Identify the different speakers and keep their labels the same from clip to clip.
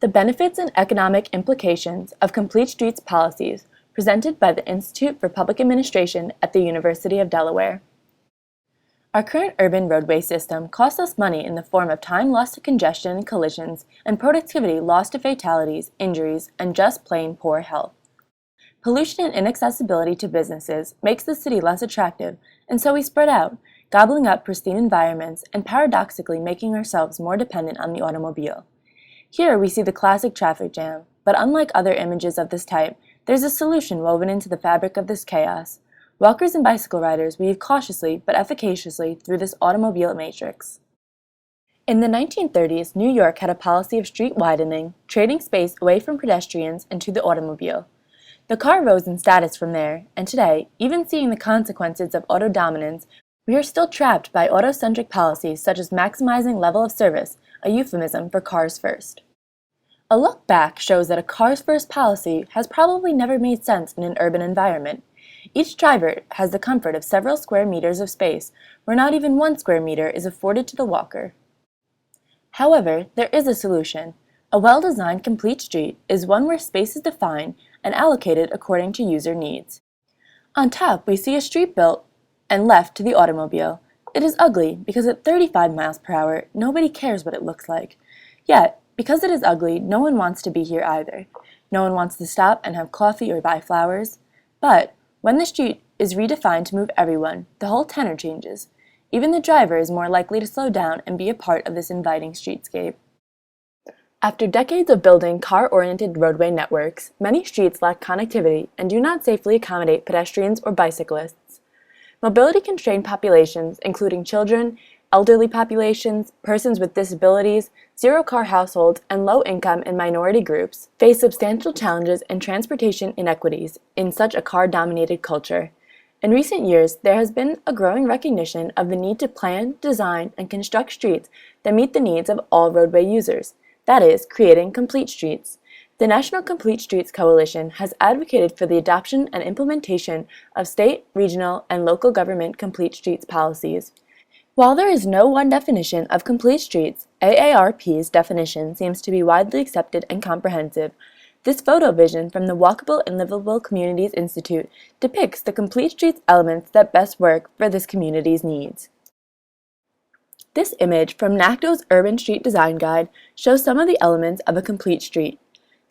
Speaker 1: The benefits and economic implications of complete streets policies, presented by the Institute for Public Administration at the University of Delaware. Our current urban roadway system costs us money in the form of time lost to congestion and collisions, and productivity lost to fatalities, injuries, and just plain poor health. Pollution and inaccessibility to businesses makes the city less attractive, and so we spread out, gobbling up pristine environments and paradoxically making ourselves more dependent on the automobile. Here we see the classic traffic jam, but unlike other images of this type, there's a solution woven into the fabric of this chaos. Walkers and bicycle riders weave cautiously but efficaciously through this automobile matrix. In the 1930s, New York had a policy of street widening, trading space away from pedestrians and to the automobile. The car rose in status from there, and today, even seeing the consequences of auto dominance, we are still trapped by autocentric policies such as maximizing level of service, a euphemism for cars first. A look back shows that a cars first policy has probably never made sense in an urban environment. Each driver has the comfort of several square meters of space, where not even 1 square meter is afforded to the walker. However, there is a solution. A well-designed complete street is one where space is defined and allocated according to user needs. On top, we see a street built and left to the automobile. It is ugly because at 35 miles per hour, nobody cares what it looks like. Yet, because it is ugly, no one wants to be here either. No one wants to stop and have coffee or buy flowers. But when the street is redefined to move everyone, the whole tenor changes. Even the driver is more likely to slow down and be a part of this inviting streetscape. After decades of building car-oriented roadway networks, many streets lack connectivity and do not safely accommodate pedestrians or bicyclists. Mobility-constrained populations, including children, elderly populations, persons with disabilities, zero-car households, and low-income and minority groups, face substantial challenges and transportation inequities in such a car-dominated culture. In recent years, there has been a growing recognition of the need to plan, design, and construct streets that meet the needs of all roadway users, that is, creating complete streets. The National Complete Streets Coalition has advocated for the adoption and implementation of state, regional, and local government complete streets policies. While there is no one definition of complete streets, AARP's definition seems to be widely accepted and comprehensive. This photo vision from the Walkable and Livable Communities Institute depicts the complete streets elements that best work for this community's needs. This image from NACDO's Urban Street Design Guide shows some of the elements of a complete street.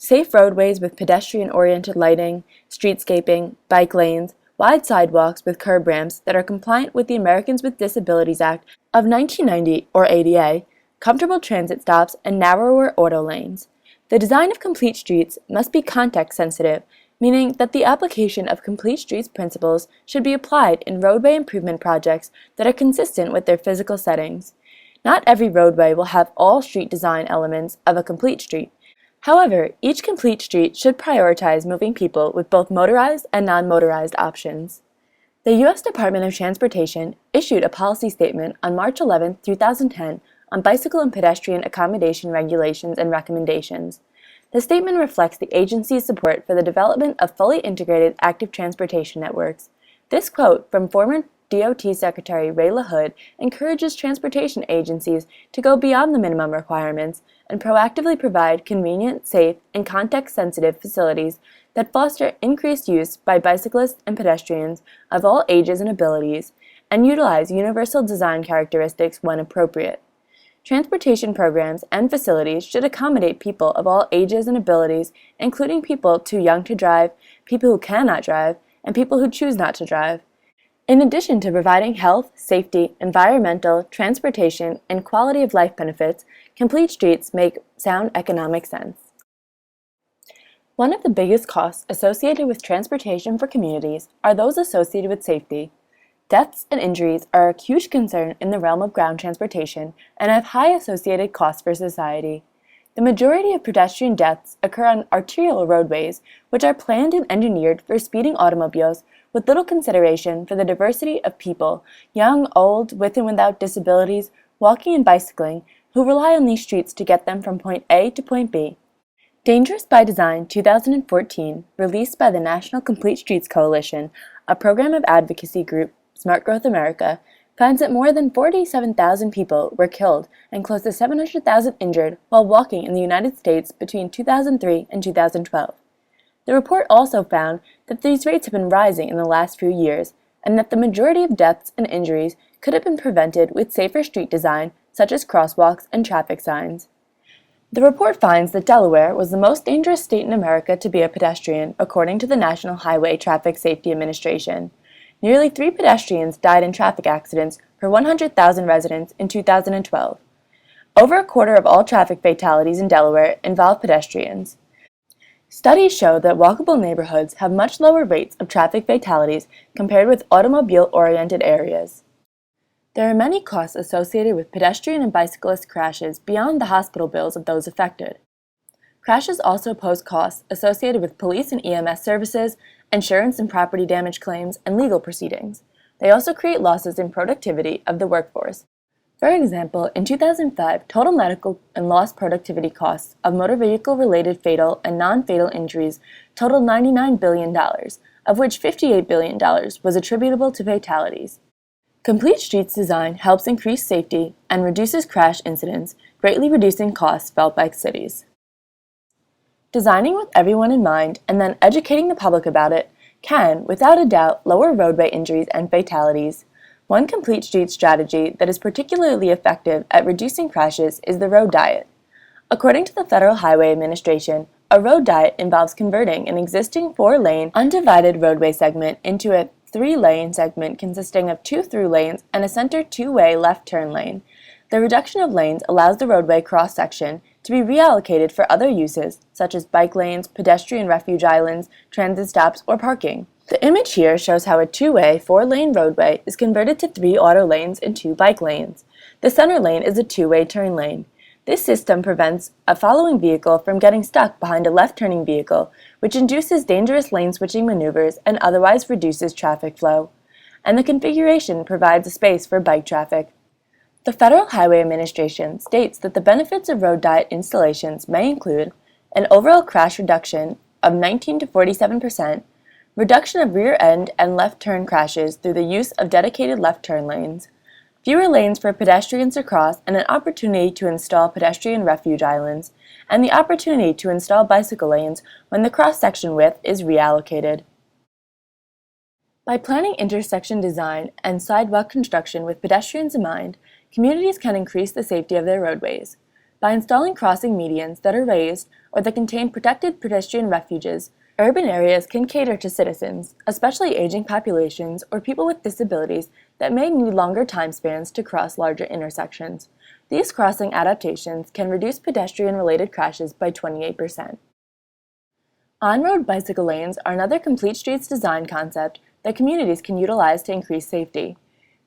Speaker 1: Safe roadways with pedestrian-oriented lighting, streetscaping, bike lanes, wide sidewalks with curb ramps that are compliant with the Americans with Disabilities Act of 1990 or ADA, comfortable transit stops, and narrower auto lanes. The design of complete streets must be context-sensitive, meaning that the application of complete streets principles should be applied in roadway improvement projects that are consistent with their physical settings. Not every roadway will have all street design elements of a complete street. However, each complete street should prioritize moving people with both motorized and non-motorized options. The U.S. Department of Transportation issued a policy statement on March 11, 2010 on bicycle and pedestrian accommodation regulations and recommendations. The statement reflects the agency's support for the development of fully integrated active transportation networks. This quote from former DOT Secretary Ray LaHood encourages transportation agencies to go beyond the minimum requirements and proactively provide convenient, safe, and context-sensitive facilities that foster increased use by bicyclists and pedestrians of all ages and abilities, and utilize universal design characteristics when appropriate. Transportation programs and facilities should accommodate people of all ages and abilities, including people too young to drive, people who cannot drive, and people who choose not to drive. In addition to providing health, safety, environmental, transportation, and quality of life benefits, complete streets make sound economic sense. One of the biggest costs associated with transportation for communities are those associated with safety. Deaths and injuries are a huge concern in the realm of ground transportation and have high associated costs for society. The majority of pedestrian deaths occur on arterial roadways, which are planned and engineered for speeding automobiles with little consideration for the diversity of people, young, old, with and without disabilities, walking and bicycling, who rely on these streets to get them from point A to point B. Dangerous by Design 2014, released by the National Complete Streets Coalition, a program of advocacy group, Smart Growth America, finds that more than 47,000 people were killed and close to 700,000 injured while walking in the United States between 2003 and 2012. The report also found that these rates have been rising in the last few years, and that the majority of deaths and injuries could have been prevented with safer street design, such as crosswalks and traffic signs. The report finds that Delaware was the most dangerous state in America to be a pedestrian, according to the National Highway Traffic Safety Administration. Nearly 3 pedestrians died in traffic accidents per 100,000 residents in 2012. Over a quarter of all traffic fatalities in Delaware involve pedestrians. Studies show that walkable neighborhoods have much lower rates of traffic fatalities compared with automobile-oriented areas. There are many costs associated with pedestrian and bicyclist crashes beyond the hospital bills of those affected. Crashes also pose costs associated with police and EMS services, insurance and property damage claims, and legal proceedings. They also create losses in productivity of the workforce. For example, in 2005, total medical and lost productivity costs of motor vehicle-related fatal and non-fatal injuries totaled $99 billion, of which $58 billion was attributable to fatalities. Complete Streets design helps increase safety and reduces crash incidents, greatly reducing costs felt by cities. Designing with everyone in mind and then educating the public about it can, without a doubt, lower roadway injuries and fatalities. One Complete Streets strategy that is particularly effective at reducing crashes is the road diet. According to the Federal Highway Administration, a road diet involves converting an existing 4-lane undivided roadway segment into a 3-lane segment consisting of 2 through lanes and a center 2-way left turn lane. The reduction of lanes allows the roadway cross-section to be reallocated for other uses, such as bike lanes, pedestrian refuge islands, transit stops, or parking. The image here shows how a 2-way, 4-lane roadway is converted to 3 auto lanes and 2 bike lanes. The center lane is a 2-way turn lane. This system prevents a following vehicle from getting stuck behind a left-turning vehicle, which induces dangerous lane-switching maneuvers and otherwise reduces traffic flow. And the configuration provides a space for bike traffic. The Federal Highway Administration states that the benefits of road diet installations may include an overall crash reduction of 19 to 47%, reduction of rear-end and left-turn crashes through the use of dedicated left-turn lanes, fewer lanes for pedestrians to cross and an opportunity to install pedestrian refuge islands, and the opportunity to install bicycle lanes when the cross-section width is reallocated. By planning intersection design and sidewalk construction with pedestrians in mind, communities can increase the safety of their roadways. By installing crossing medians that are raised or that contain protected pedestrian refuges, urban areas can cater to citizens, especially aging populations or people with disabilities that may need longer time spans to cross larger intersections. These crossing adaptations can reduce pedestrian-related crashes by 28%. On-road bicycle lanes are another Complete Streets design concept that communities can utilize to increase safety.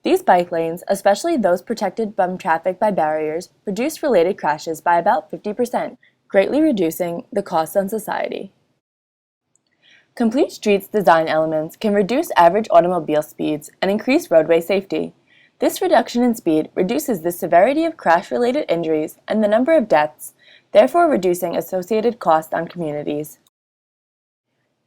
Speaker 1: These bike lanes, especially those protected from traffic by barriers, reduce related crashes by about 50%, greatly reducing the cost on society. Complete Streets design elements can reduce average automobile speeds and increase roadway safety. This reduction in speed reduces the severity of crash-related injuries and the number of deaths, therefore reducing associated costs on communities.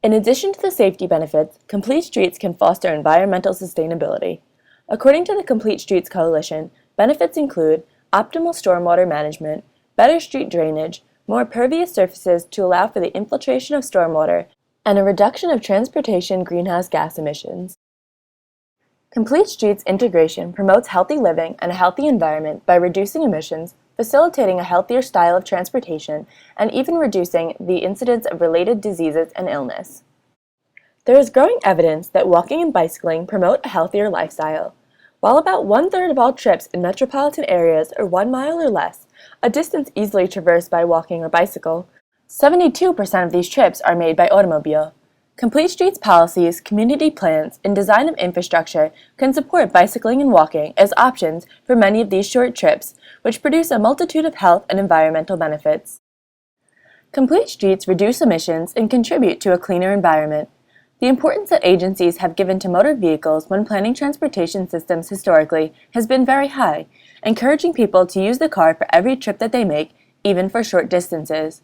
Speaker 1: In addition to the safety benefits, Complete Streets can foster environmental sustainability. According to the Complete Streets Coalition, benefits include optimal stormwater management, better street drainage, more pervious surfaces to allow for the infiltration of stormwater, and a reduction of transportation greenhouse gas emissions. Complete Streets integration promotes healthy living and a healthy environment by reducing emissions, facilitating a healthier style of transportation, and even reducing the incidence of related diseases and illness. There is growing evidence that walking and bicycling promote a healthier lifestyle. While about 1/3 of all trips in metropolitan areas are 1 mile or less, a distance easily traversed by walking or bicycle, 72% of these trips are made by automobile. Complete Streets policies, community plans, and design of infrastructure can support bicycling and walking as options for many of these short trips, which produce a multitude of health and environmental benefits. Complete Streets reduce emissions and contribute to a cleaner environment. The importance that agencies have given to motor vehicles when planning transportation systems historically has been very high, encouraging people to use the car for every trip that they make, even for short distances.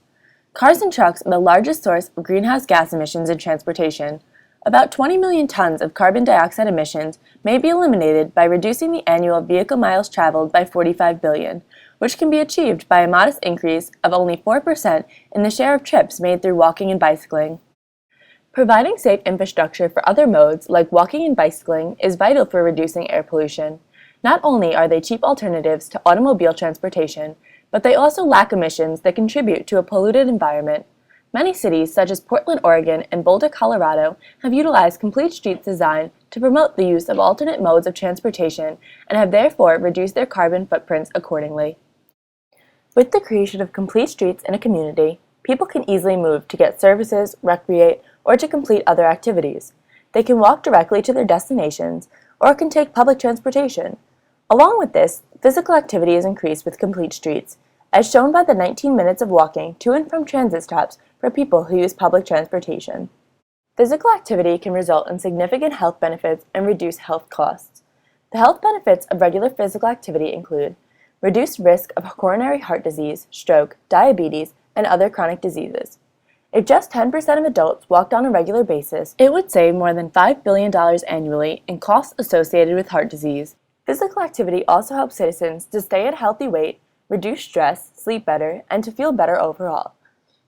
Speaker 1: Cars and trucks are the largest source of greenhouse gas emissions in transportation. About 20 million tons of carbon dioxide emissions may be eliminated by reducing the annual vehicle miles traveled by 45 billion, which can be achieved by a modest increase of only 4% in the share of trips made through walking and bicycling. Providing safe infrastructure for other modes like walking and bicycling is vital for reducing air pollution. Not only are they cheap alternatives to automobile transportation, but they also lack emissions that contribute to a polluted environment. Many cities, such as Portland, Oregon, and Boulder, Colorado, have utilized complete streets design to promote the use of alternate modes of transportation and have therefore reduced their carbon footprints accordingly. With the creation of complete streets in a community, people can easily move to get services, recreate, or to complete other activities. They can walk directly to their destinations or can take public transportation. Along with this, physical activity is increased with complete streets, as shown by the 19 minutes of walking to and from transit stops for people who use public transportation. Physical activity can result in significant health benefits and reduce health costs. The health benefits of regular physical activity include reduced risk of coronary heart disease, stroke, diabetes, and other chronic diseases. If just 10% of adults walked on a regular basis, it would save more than $5 billion annually in costs associated with heart disease. Physical activity also helps citizens to stay at a healthy weight, reduce stress, sleep better, and to feel better overall.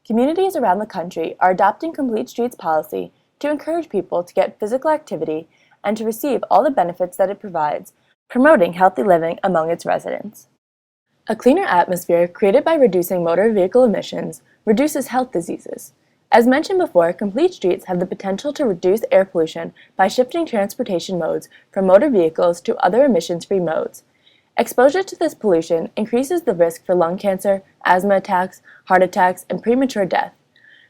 Speaker 1: Communities around the country are adopting complete streets policy to encourage people to get physical activity and to receive all the benefits that it provides, promoting healthy living among its residents. A cleaner atmosphere created by reducing motor vehicle emissions reduces health diseases. As mentioned before, complete streets have the potential to reduce air pollution by shifting transportation modes from motor vehicles to other emissions-free modes. Exposure to this pollution increases the risk for lung cancer, asthma attacks, heart attacks, and premature death.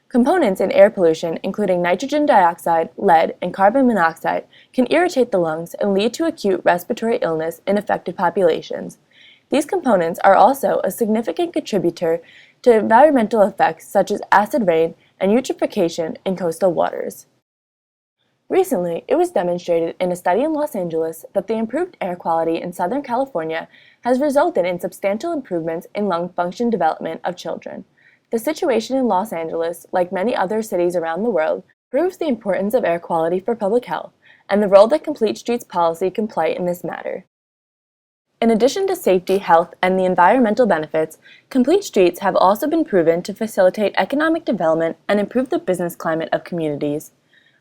Speaker 1: Components in air pollution, including nitrogen dioxide, lead, and carbon monoxide, can irritate the lungs and lead to acute respiratory illness in affected populations. These components are also a significant contributor to environmental effects such as acid rain and eutrophication in coastal waters. Recently, it was demonstrated in a study in Los Angeles that the improved air quality in Southern California has resulted in substantial improvements in lung function development of children. The situation in Los Angeles, like many other cities around the world, proves the importance of air quality for public health and the role that Complete Streets policy can play in this matter. In addition to safety, health, and the environmental benefits, complete streets have also been proven to facilitate economic development and improve the business climate of communities.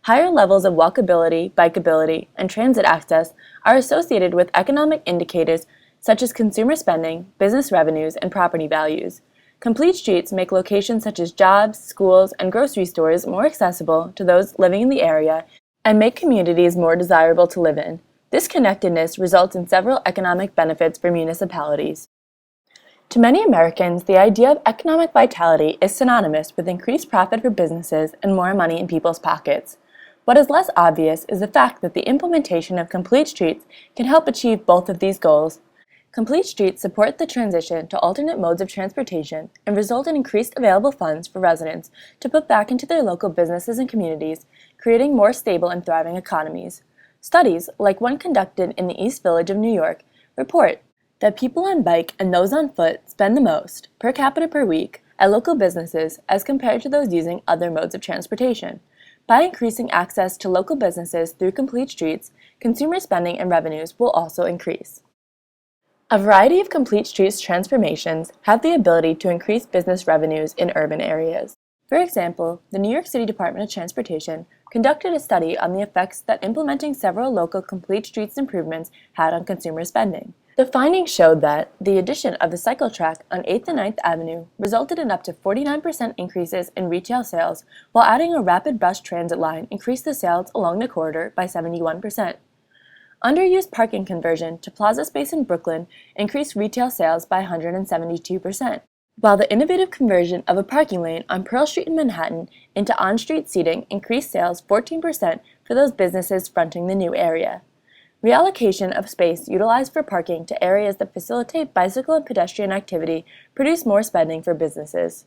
Speaker 1: Higher levels of walkability, bikeability, and transit access are associated with economic indicators such as consumer spending, business revenues, and property values. Complete streets make locations such as jobs, schools, and grocery stores more accessible to those living in the area and make communities more desirable to live in. This connectedness results in several economic benefits for municipalities. To many Americans, the idea of economic vitality is synonymous with increased profit for businesses and more money in people's pockets. What is less obvious is the fact that the implementation of complete streets can help achieve both of these goals. Complete streets support the transition to alternate modes of transportation and result in increased available funds for residents to put back into their local businesses and communities, creating more stable and thriving economies. Studies, like one conducted in the East Village of New York, report that people on bike and those on foot spend the most, per capita per week, at local businesses as compared to those using other modes of transportation. By increasing access to local businesses through complete streets, consumer spending and revenues will also increase. A variety of complete streets transformations have the ability to increase business revenues in urban areas. For example, the New York City Department of Transportation conducted a study on the effects that implementing several local complete streets improvements had on consumer spending. The findings showed that the addition of the cycle track on 8th and 9th Avenue resulted in up to 49% increases in retail sales, while adding a rapid bus transit line increased the sales along the corridor by 71%. Underused parking conversion to plaza space in Brooklyn increased retail sales by 172%. While the innovative conversion of a parking lane on Pearl Street in Manhattan into on-street seating increased sales 14% for those businesses fronting the new area. Reallocation of space utilized for parking to areas that facilitate bicycle and pedestrian activity produce more spending for businesses.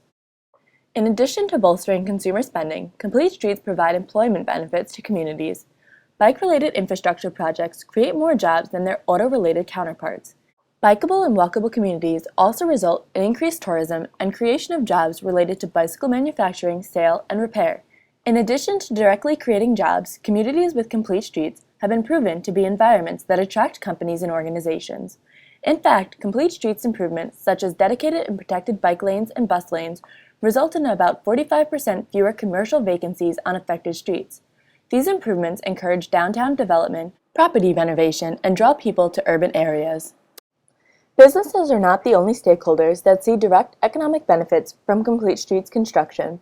Speaker 1: In addition to bolstering consumer spending, complete streets provide employment benefits to communities. Bike-related infrastructure projects create more jobs than their auto-related counterparts. Bikeable and walkable communities also result in increased tourism and creation of jobs related to bicycle manufacturing, sale, and repair. In addition to directly creating jobs, communities with complete streets have been proven to be environments that attract companies and organizations. In fact, complete streets improvements, such as dedicated and protected bike lanes and bus lanes, result in about 45% fewer commercial vacancies on affected streets. These improvements encourage downtown development, property renovation, and draw people to urban areas. Businesses are not the only stakeholders that see direct economic benefits from complete streets construction.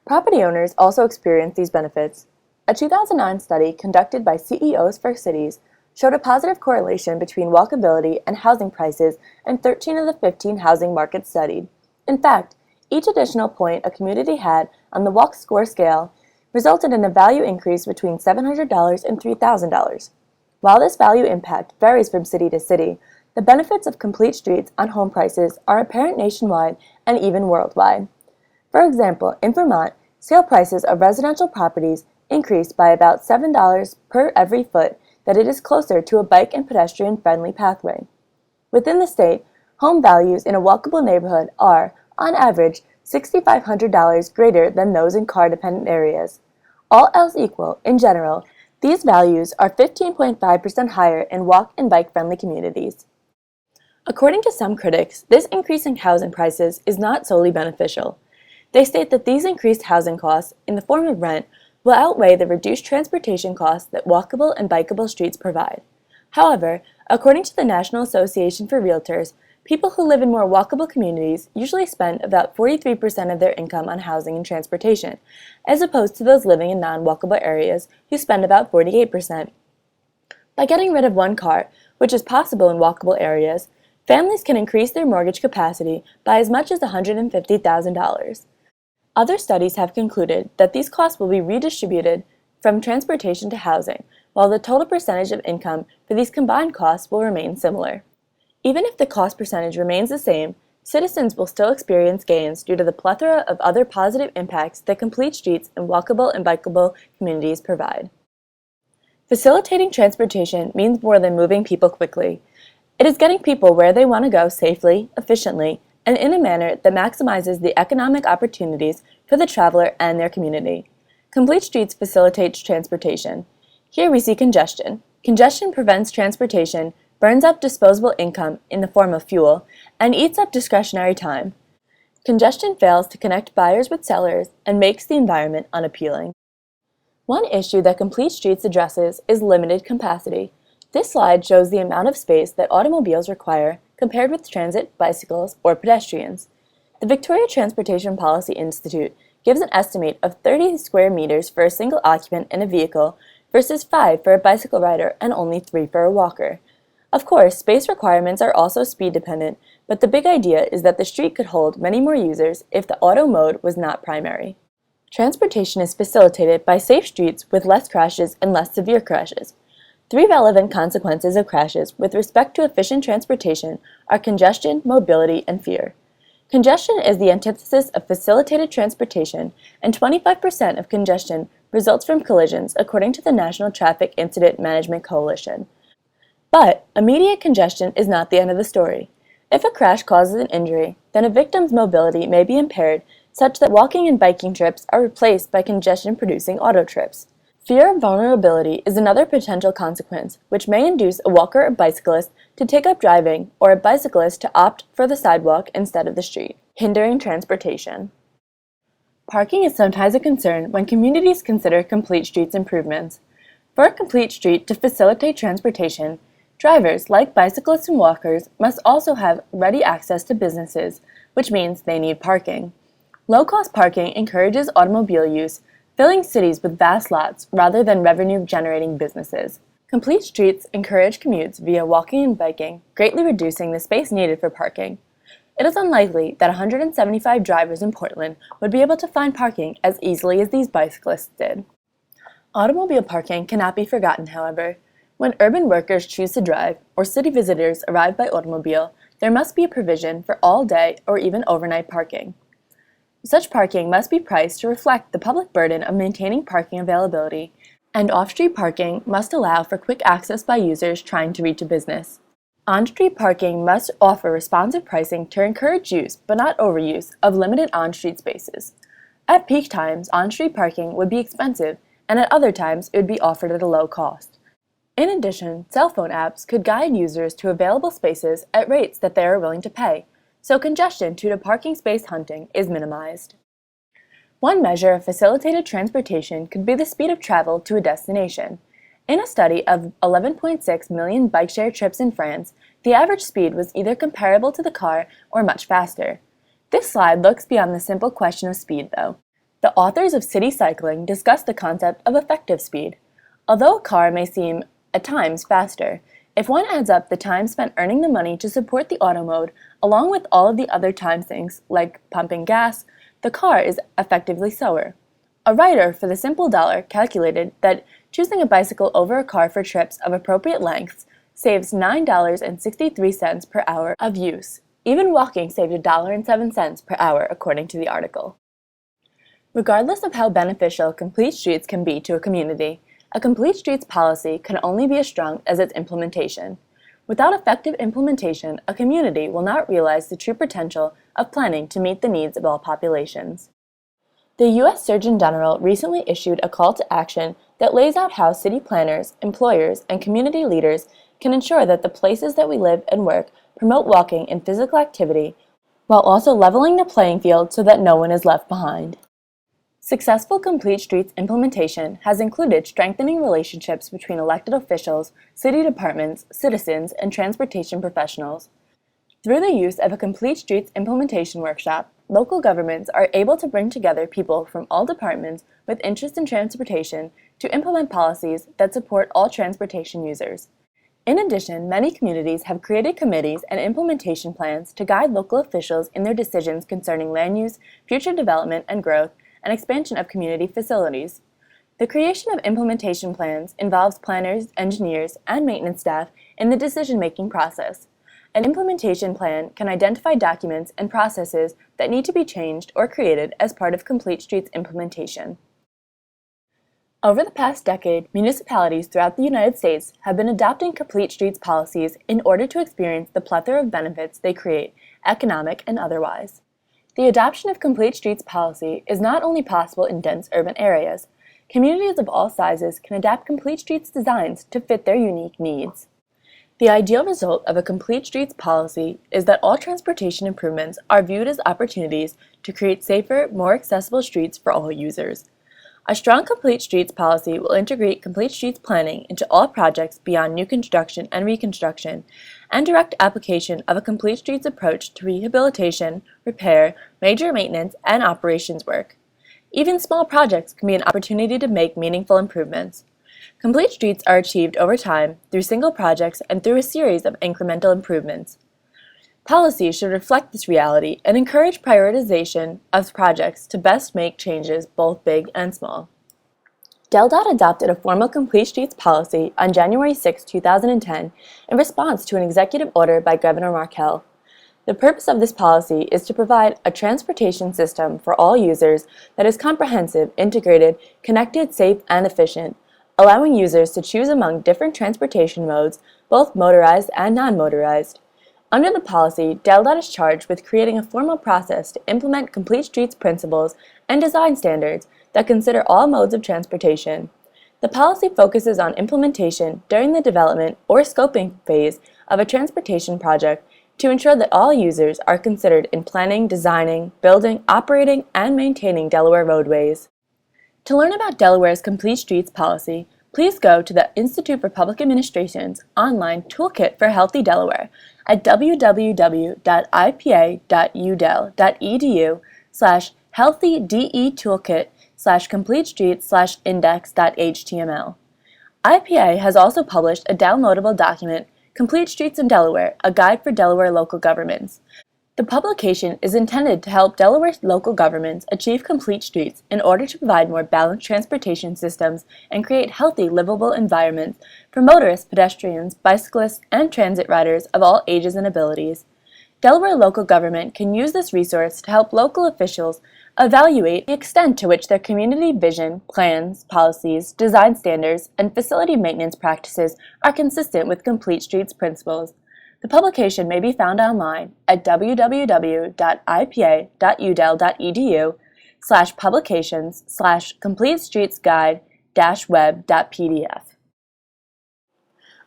Speaker 1: Property owners also experience these benefits. A 2009 study conducted by CEOs for Cities showed a positive correlation between walkability and housing prices in 13 of the 15 housing markets studied. In fact, each additional point a community had on the Walk Score scale resulted in a value increase between $700 and $3,000. While this value impact varies from city to city, the benefits of complete streets on home prices are apparent nationwide and even worldwide. For example, in Vermont, sale prices of residential properties increased by about $7 per every foot that it is closer to a bike and pedestrian-friendly pathway. Within the state, home values in a walkable neighborhood are, on average, $6,500 greater than those in car-dependent areas. All else equal, in general, these values are 15.5% higher in walk and bike-friendly communities. According to some critics, this increase in housing prices is not solely beneficial. They state that these increased housing costs, in the form of rent, will outweigh the reduced transportation costs that walkable and bikeable streets provide. However, according to the National Association for Realtors, people who live in more walkable communities usually spend about 43% of their income on housing and transportation, as opposed to those living in non-walkable areas who spend about 48%. By getting rid of one car, which is possible in walkable areas, families can increase their mortgage capacity by as much as $150,000. Other studies have concluded that these costs will be redistributed from transportation to housing, while the total percentage of income for these combined costs will remain similar. Even if the cost percentage remains the same, citizens will still experience gains due to the plethora of other positive impacts that complete streets and walkable and bikeable communities provide. Facilitating transportation means more than moving people quickly. It is getting people where they want to go safely, efficiently, and in a manner that maximizes the economic opportunities for the traveler and their community. Complete streets facilitates transportation. Here we see congestion. Congestion prevents transportation, burns up disposable income in the form of fuel, and eats up discretionary time. Congestion fails to connect buyers with sellers and makes the environment unappealing. One issue that complete streets addresses is limited capacity. This slide shows the amount of space that automobiles require compared with transit, bicycles, or pedestrians. The Victoria Transportation Policy Institute gives an estimate of 30 square meters for a single occupant in a vehicle versus 5 for a bicycle rider and only 3 for a walker. Of course, space requirements are also speed dependent, but the big idea is that the street could hold many more users if the auto mode was not primary. Transportation is facilitated by safe streets with less crashes and less severe crashes. 3 relevant consequences of crashes with respect to efficient transportation are congestion, mobility, and fear. Congestion is the antithesis of facilitated transportation, and 25% of congestion results from collisions, according to the National Traffic Incident Management Coalition. But immediate congestion is not the end of the story. If a crash causes an injury, then a victim's mobility may be impaired such that walking and biking trips are replaced by congestion-producing auto trips. Fear of vulnerability is another potential consequence, which may induce a walker or bicyclist to take up driving or a bicyclist to opt for the sidewalk instead of the street, hindering transportation. Parking is sometimes a concern when communities consider complete streets improvements. For a complete street to facilitate transportation, drivers, like bicyclists and walkers, must also have ready access to businesses, which means they need parking. Low-cost parking encourages automobile use, filling cities with vast lots rather than revenue-generating businesses. Complete streets encourage commutes via walking and biking, greatly reducing the space needed for parking. It is unlikely that 175 drivers in Portland would be able to find parking as easily as these bicyclists did. Automobile parking cannot be forgotten, however. When urban workers choose to drive, or city visitors arrive by automobile, there must be a provision for all-day or even overnight parking. Such parking must be priced to reflect the public burden of maintaining parking availability, and off-street parking must allow for quick access by users trying to reach a business. On-street parking must offer responsive pricing to encourage use, but not overuse, of limited on-street spaces. At peak times, on-street parking would be expensive, and at other times it would be offered at a low cost. In addition, cell phone apps could guide users to available spaces at rates that they are willing to pay, so congestion due to parking space hunting is minimized. One measure of facilitated transportation could be the speed of travel to a destination. In a study of 11.6 million bike-share trips in France, the average speed was either comparable to the car or much faster. This slide looks beyond the simple question of speed, though. The authors of City Cycling discuss the concept of effective speed. Although a car may seem at times faster, if one adds up the time spent earning the money to support the auto mode, along with all of the other time sinks like pumping gas, the car is effectively slower. A writer for the Simple Dollar calculated that choosing a bicycle over a car for trips of appropriate lengths saves $9.63 per hour of use. Even walking saved $1.07 per hour, according to the article. Regardless of how beneficial complete streets can be to a community, a complete streets policy can only be as strong as its implementation. Without effective implementation, a community will not realize the true potential of planning to meet the needs of all populations. The U.S. Surgeon General recently issued a call to action that lays out how city planners, employers, and community leaders can ensure that the places that we live and work promote walking and physical activity, while also leveling the playing field so that no one is left behind. Successful Complete Streets implementation has included strengthening relationships between elected officials, city departments, citizens, and transportation professionals. Through the use of a Complete Streets implementation workshop, local governments are able to bring together people from all departments with interest in transportation to implement policies that support all transportation users. In addition, many communities have created committees and implementation plans to guide local officials in their decisions concerning land use, future development and growth, and expansion of community facilities. The creation of implementation plans involves planners, engineers, and maintenance staff in the decision-making process. An implementation plan can identify documents and processes that need to be changed or created as part of Complete Streets implementation. Over the past decade, municipalities throughout the United States have been adopting Complete Streets policies in order to experience the plethora of benefits they create, economic and otherwise. The adoption of Complete Streets policy is not only possible in dense urban areas. Communities of all sizes can adapt Complete Streets designs to fit their unique needs. The ideal result of a Complete Streets policy is that all transportation improvements are viewed as opportunities to create safer, more accessible streets for all users. A strong Complete Streets policy will integrate Complete Streets planning into all projects beyond new construction and reconstruction, and direct application of a Complete Streets approach to rehabilitation, repair, major maintenance, and operations work. Even small projects can be an opportunity to make meaningful improvements. Complete Streets are achieved over time through single projects and through a series of incremental improvements. Policies should reflect this reality and encourage prioritization of projects to best make changes both big and small. DelDOT adopted a formal Complete Streets policy on January 6, 2010 in response to an executive order by Governor Markell. The purpose of this policy is to provide a transportation system for all users that is comprehensive, integrated, connected, safe, and efficient, allowing users to choose among different transportation modes, both motorized and non-motorized. Under the policy, DelDOT is charged with creating a formal process to implement Complete Streets principles and design standards that consider all modes of transportation. The policy focuses on implementation during the development or scoping phase of a transportation project to ensure that all users are considered in planning, designing, building, operating, and maintaining Delaware roadways. To learn about Delaware's Complete Streets policy, please go to the Institute for Public Administration's online Toolkit for Healthy Delaware at www.ipa.udel.edu/healthydetoolkit/completestreets/index.html. IPA has also published a downloadable document, Complete Streets in Delaware, a guide for Delaware local governments. The publication is intended to help Delaware local governments achieve complete streets in order to provide more balanced transportation systems and create healthy, livable environments for motorists, pedestrians, bicyclists, and transit riders of all ages and abilities. Delaware local government can use this resource to help local officials evaluate the extent to which their community vision, plans, policies, design standards, and facility maintenance practices are consistent with Complete Streets principles. The publication may be found online at www.ipa.udel.edu www.publications/completestreetsguide-web.pdf.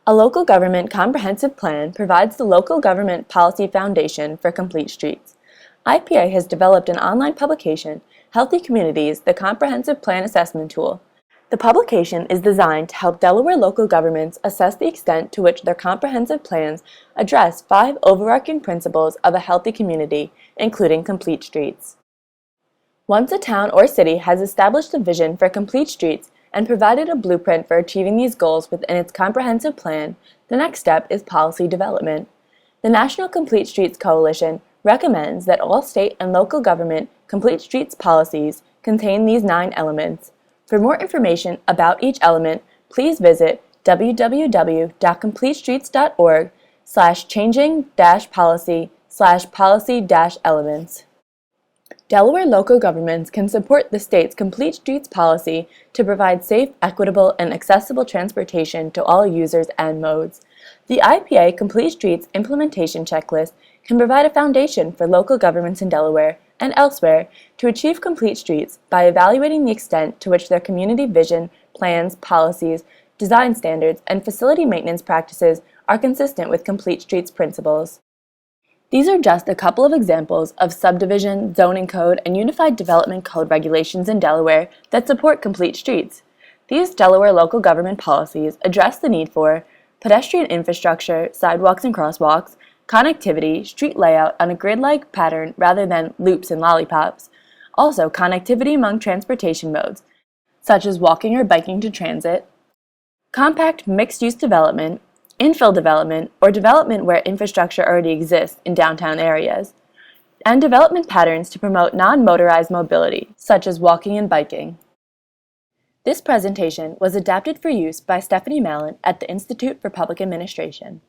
Speaker 1: A local government comprehensive plan provides the local government policy foundation for complete streets. IPA has developed an online publication, Healthy Communities, the Comprehensive Plan Assessment Tool. The publication is designed to help Delaware local governments assess the extent to which their comprehensive plans address 5 overarching principles of a healthy community, including complete streets. Once a town or city has established a vision for complete streets and provided a blueprint for achieving these goals within its comprehensive plan, the next step is policy development. The National Complete Streets Coalition recommends that all state and local government complete streets policies contain these 9 elements. For more information about each element, please visit www.completestreets.org/changing-policy/policy-elements. Delaware local governments can support the state's Complete Streets policy to provide safe, equitable, and accessible transportation to all users and modes. The IPA Complete Streets Implementation Checklist can provide a foundation for local governments in Delaware and elsewhere to achieve complete streets by evaluating the extent to which their community vision, plans, policies, design standards, and facility maintenance practices are consistent with complete streets principles. These are just a couple of examples of subdivision, zoning code, and unified development code regulations in Delaware that support complete streets. These Delaware local government policies address the need for pedestrian infrastructure, sidewalks and crosswalks, connectivity, street layout on a grid-like pattern rather than loops and lollipops. Also, connectivity among transportation modes, such as walking or biking to transit, compact mixed-use development, infill development, or development where infrastructure already exists in downtown areas, and development patterns to promote non-motorized mobility, such as walking and biking. This presentation was adapted for use by Stephanie Mallon at the Institute for Public Administration.